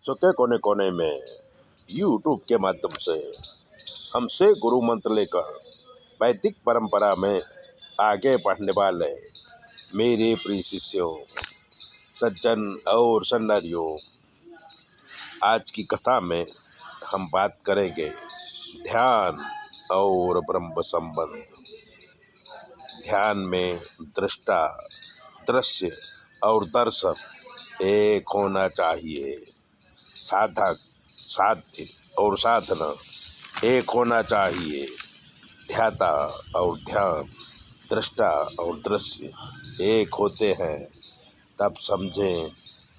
विश्व के कोने कोने में यूट्यूब के माध्यम से हमसे गुरु मंत्र लेकर वैदिक परंपरा में आगे बढ़ने वाले मेरे प्रिय शिष्यों, सज्जन और सन्नरियों, आज की कथा में हम बात करेंगे ध्यान और ब्रह्म संबंध। ध्यान में दृष्टा, दृश्य और दर्शक एक होना चाहिए। साधक, साध्य और साधना एक होना चाहिए। ध्याता और ध्यान, दृष्टा और दृश्य एक होते हैं, तब समझें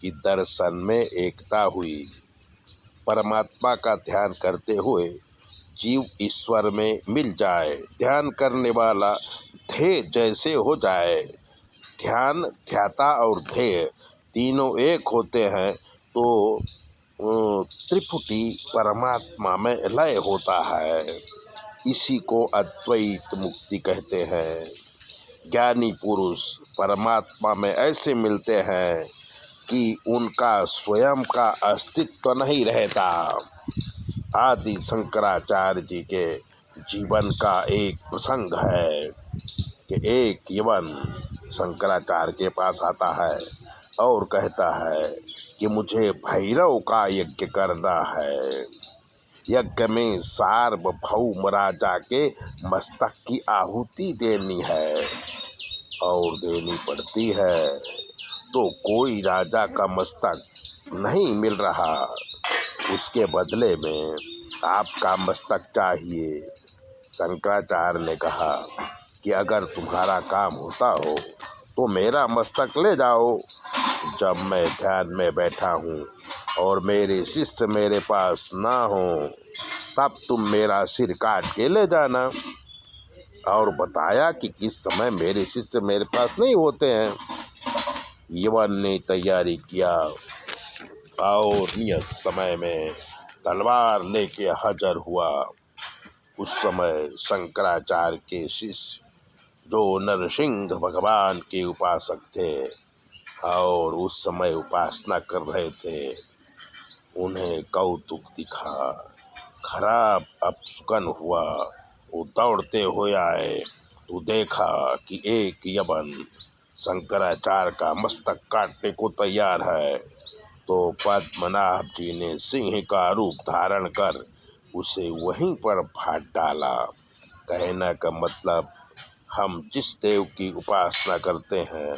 कि दर्शन में एकता हुई। परमात्मा का ध्ययन करते हुए जीव ईश्वर में मिल जाए। ध्यान करने वाला ध्येय जैसे हो जाए। ध्यान, ध्याता और ध्येय तीनों एक होते हैं तो त्रिपुटी परमात्मा में लय होता है। इसी को अद्वैत मुक्ति कहते हैं। ज्ञानी पुरुष परमात्मा में ऐसे मिलते हैं कि उनका स्वयं का अस्तित्व नहीं रहता। आदि शंकराचार्य जी के जीवन का एक प्रसंग है कि एक यवन शंकराचार्य के पास आता है और कहता है कि मुझे भैरव का यज्ञ करना है। यज्ञ में सार्वभौम राजा के मस्तक की आहुति देनी है और देनी पड़ती है, तो कोई राजा का मस्तक नहीं मिल रहा। उसके बदले में आपका मस्तक चाहिए। शंकराचार्य ने कहा कि अगर तुम्हारा काम होता हो तो मेरा मस्तक ले जाओ। जब मैं ध्यान में बैठा हूँ और मेरे शिष्य मेरे पास ना हो, तब तुम मेरा सिर काट के ले जाना। और बताया कि किस समय मेरे शिष्य मेरे पास नहीं होते हैं। यवन ने तैयारी किया और नियत समय में तलवार लेके हाजिर हुआ। उस समय शंकराचार्य के शिष्य, जो नरसिंह भगवान के उपासक थे और उस समय उपासना कर रहे थे, उन्हें कौतुक दिखा, खराब अपशकुन हुआ। वो दौड़ते हुए आए तो देखा कि एक यवन शंकराचार्य का मस्तक काटने को तैयार है। तो पद्मनाभ जी ने सिंह का रूप धारण कर उसे वहीं पर फाड़ डाला। कहने का मतलब, हम जिस देव की उपासना करते हैं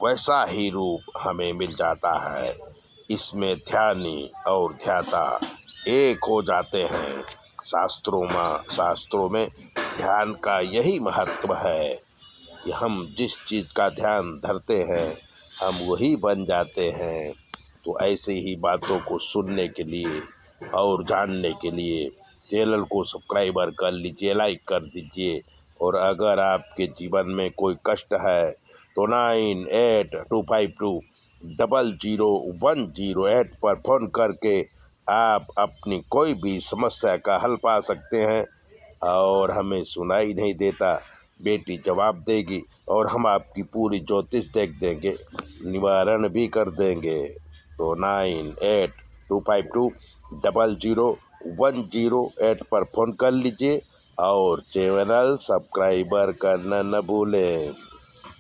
वैसा ही रूप हमें मिल जाता है। इसमें ध्यानी और ध्याता एक हो जाते हैं। शास्त्रों में ध्यान का यही महत्व है कि हम जिस चीज़ का ध्यान धरते हैं हम वही बन जाते हैं। तो ऐसे ही बातों को सुनने के लिए और जानने के लिए चैनल को सब्सक्राइबर कर लीजिए, लाइक कर दीजिए। और अगर आपके जीवन में कोई कष्ट है तो 9825200108 पर फ़ोन करके आप अपनी कोई भी समस्या का हल पा सकते हैं। और हमें सुनाई नहीं देता, बेटी जवाब देगी और हम आपकी पूरी ज्योतिष देख देंगे, निवारण भी कर देंगे। तो 9825200108 पर फ़ोन कर लीजिए और चैनल सब्सक्राइबर करना न भूलें।